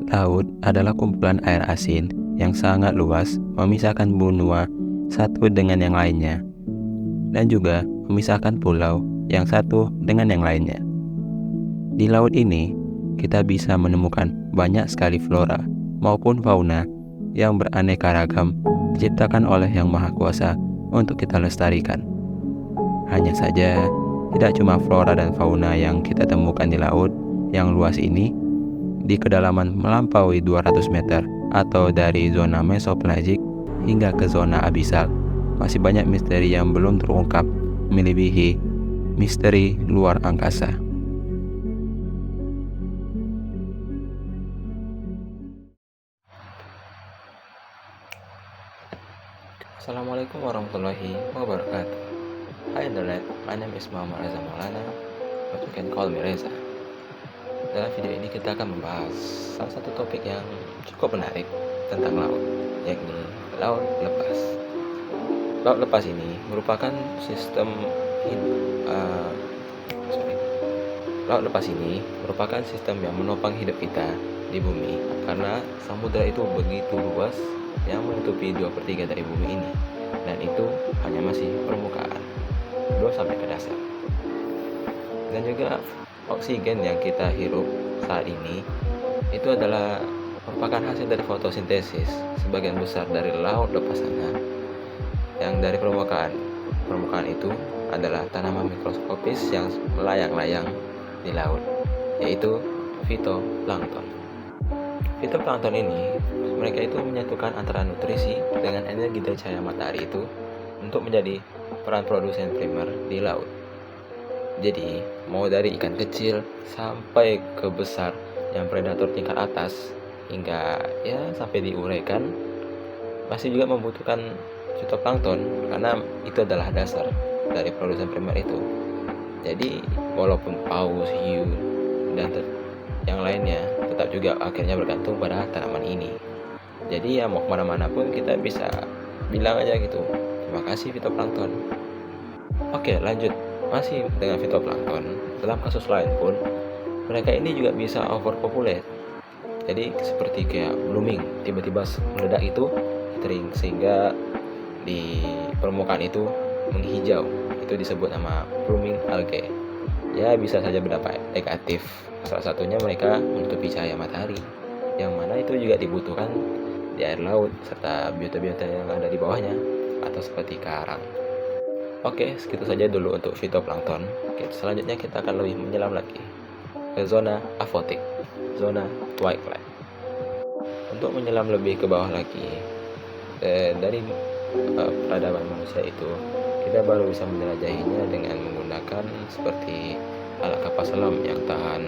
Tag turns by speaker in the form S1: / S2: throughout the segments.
S1: Laut adalah kumpulan air asin yang sangat luas, memisahkan benua satu dengan yang lainnya, dan juga memisahkan pulau yang satu dengan yang lainnya. Di laut ini, kita bisa menemukan banyak sekali flora maupun fauna yang beraneka ragam diciptakan oleh Yang Maha Kuasa untuk kita lestarikan. Hanya saja, tidak cuma flora dan fauna yang kita temukan di laut yang luas ini, di kedalaman melampaui 200 meter atau dari zona mesopelagik hingga ke zona abisal, masih banyak misteri yang belum terungkap, melebihi misteri luar angkasa.
S2: Assalamualaikum warahmatullahi wabarakatuh. Hi internet, my name is Muhammad Reza Maulana, but you can call me Reza. Dalam video ini kita akan membahas salah satu topik yang cukup menarik tentang laut, yakni laut lepas. Laut lepas ini merupakan Laut lepas ini merupakan sistem yang menopang hidup kita di bumi karena samudra itu begitu luas yang menutupi 2/3 dari bumi ini, dan itu hanya masih permukaan, belum sampai ke dasar. Dan juga oksigen yang kita hirup saat ini itu adalah merupakan hasil dari fotosintesis sebagian besar dari laut lepas sana, yang dari permukaan itu adalah tanaman mikroskopis yang melayang-layang di laut, yaitu fitoplankton. Fitoplankton ini, mereka itu menyatukan antara nutrisi dengan energi dari cahaya matahari itu untuk menjadi peran produsen primer di laut. Jadi, mau dari ikan kecil sampai ke besar yang predator tingkat atas hingga sampai diuraikan, masih juga membutuhkan fitoplankton karena itu adalah dasar dari produsen primer itu. Jadi, walaupun paus, hiu, dan yang lainnya tetap juga akhirnya bergantung pada tanaman ini. Jadi mau kemana-mana pun kita bisa bilang aja gitu, terima kasih fitoplankton. Oke, lanjut. Masih dengan fitoplankton, dalam kasus lain pun mereka ini juga bisa overpopulate. Jadi seperti kayak blooming, tiba-tiba meledak itu kering sehingga di permukaan itu menghijau. Itu disebut nama blooming algae. Ya, bisa saja berdampak negatif. Salah satunya mereka menutupi cahaya matahari, yang mana itu juga dibutuhkan di air laut serta biota-biota yang ada di bawahnya, atau seperti karang. Oke, segitu saja dulu untuk fitoplankton. Oke, selanjutnya kita akan lebih menyelam lagi ke zona afotik, zona twilight. Untuk menyelam lebih ke bawah lagi dari peradaban manusia itu, kita baru bisa menjelajahinya dengan menggunakan seperti alat kapal selam yang tahan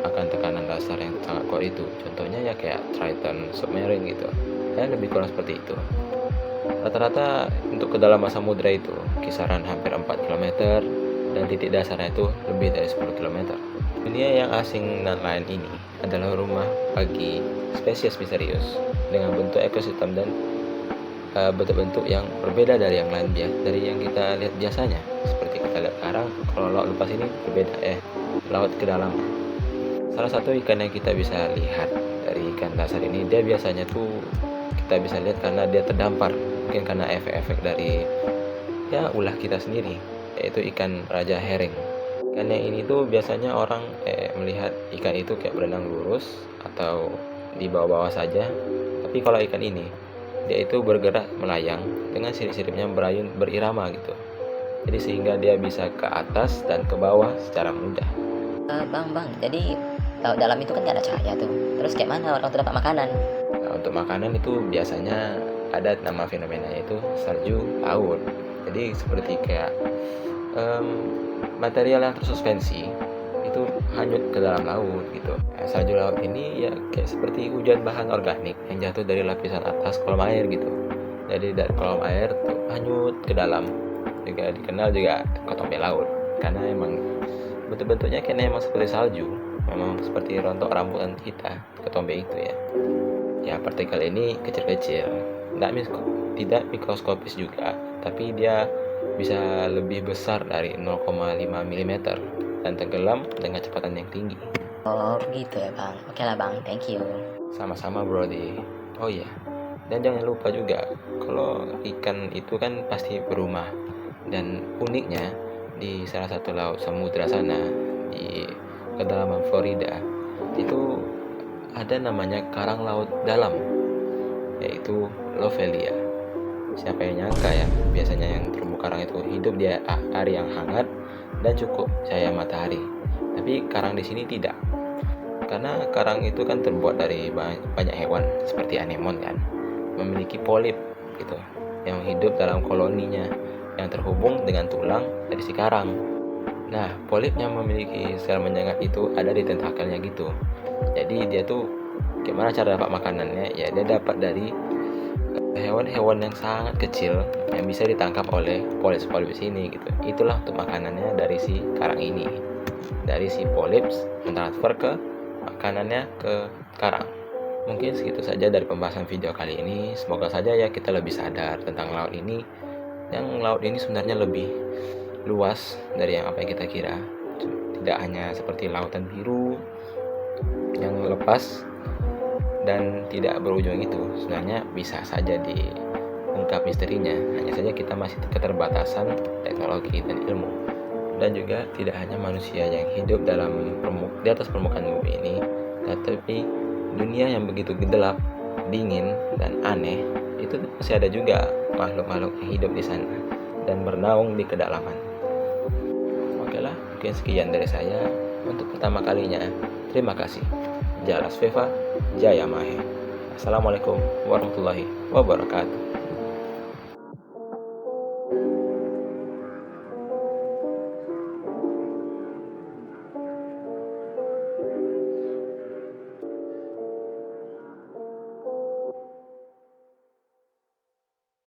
S2: akan tekanan dasar yang sangat kuat itu. Contohnya ya kayak Triton submarine gitu. Ya, lebih kurang seperti itu. Rata-rata untuk kedalaman samudra itu kisaran hampir 4 km dan titik dasarnya itu lebih dari 10 km. Dunia yang asing dan lain ini adalah rumah bagi spesies misterius dengan bentuk ekosistem dan bentuk-bentuk yang berbeda dari yang lain, dari yang kita lihat biasanya. Seperti kita lihat sekarang, kalau laut lepas ini berbeda, laut ke dalam. Salah satu ikan yang kita bisa lihat dari ikan dasar ini, dia biasanya tuh kita bisa lihat karena dia terdampar, mungkin karena efek-efek dari ulah kita sendiri, yaitu ikan raja herring. Ikan yang ini tuh biasanya orang melihat ikan itu kayak berenang lurus atau di bawah-bawah saja, tapi kalau ikan ini dia itu bergerak melayang dengan sirip-siripnya berayun berirama gitu. Jadi sehingga dia bisa ke atas dan ke bawah secara mudah.
S3: Bang, jadi laut dalam itu kan nggak ada cahaya tuh. Terus kayak mana orang tuh dapat makanan?
S2: Nah, untuk makanan itu biasanya ada nama fenomenanya itu salju laut. Jadi seperti kayak material yang tersuspensi itu hanyut ke dalam laut gitu. Salju laut ini ya kayak seperti hujan bahan organik yang jatuh dari lapisan atas kolam air gitu. Jadi dari kolam air tuh hanyut ke dalam. Juga dikenal juga ketombe laut karena emang bentuk-bentuknya kayaknya emang seperti salju, memang seperti rontok rambutan kita, ketombe itu ya. Ya, partikel ini kecil-kecil, tidak mikroskopis juga, tapi dia bisa lebih besar dari 0,5 mm dan tenggelam dengan kecepatan yang tinggi.
S3: Oh gitu ya bang. Oke lah bang, thank you.
S2: Sama-sama Brody. Oh iya, dan jangan lupa juga kalau ikan itu kan pasti berumah. Dan uniknya di salah satu laut samudra sana di kedalaman Florida itu ada namanya karang laut dalam, yaitu Lovelia. Siapa yang nyangka ya, biasanya yang terumbu karang itu hidup di hari yang hangat dan cukup cahaya matahari. Tapi karang di sini tidak. Karena karang itu kan terbuat dari banyak hewan seperti anemon kan, memiliki polip gitu yang hidup dalam koloninya yang terhubung dengan tulang dari si karang. Nah, polip yang memiliki sel menyengat itu ada di tentakelnya gitu. Jadi dia tuh gimana cara dapat makanannya? Ya dia dapat dari hewan-hewan yang sangat kecil yang bisa ditangkap oleh polyps ini gitu. Itulah untuk makanannya dari si karang ini. Dari si polyps mentransfer ke makanannya ke karang. Mungkin segitu saja dari pembahasan video kali ini. Semoga saja ya kita lebih sadar tentang laut ini. Yang laut ini sebenarnya lebih luas dari yang apa yang kita kira. Tidak hanya seperti lautan biru yang lepas dan tidak berujung itu. Sebenarnya bisa saja diungkap misterinya. Hanya saja kita masih keterbatasan teknologi dan ilmu. Dan juga tidak hanya manusia yang hidup di atas permukaan bumi ini, tetapi dunia yang begitu gelap, dingin, dan aneh, itu masih ada juga makhluk-makhluk yang hidup di sana dan bernaung di kedalaman. Oke lah, mungkin sekian dari saya untuk pertama kalinya. Terima kasih. Jalas Veva, Jaya Mahe. Assalamualaikum warahmatullahi wabarakatuh.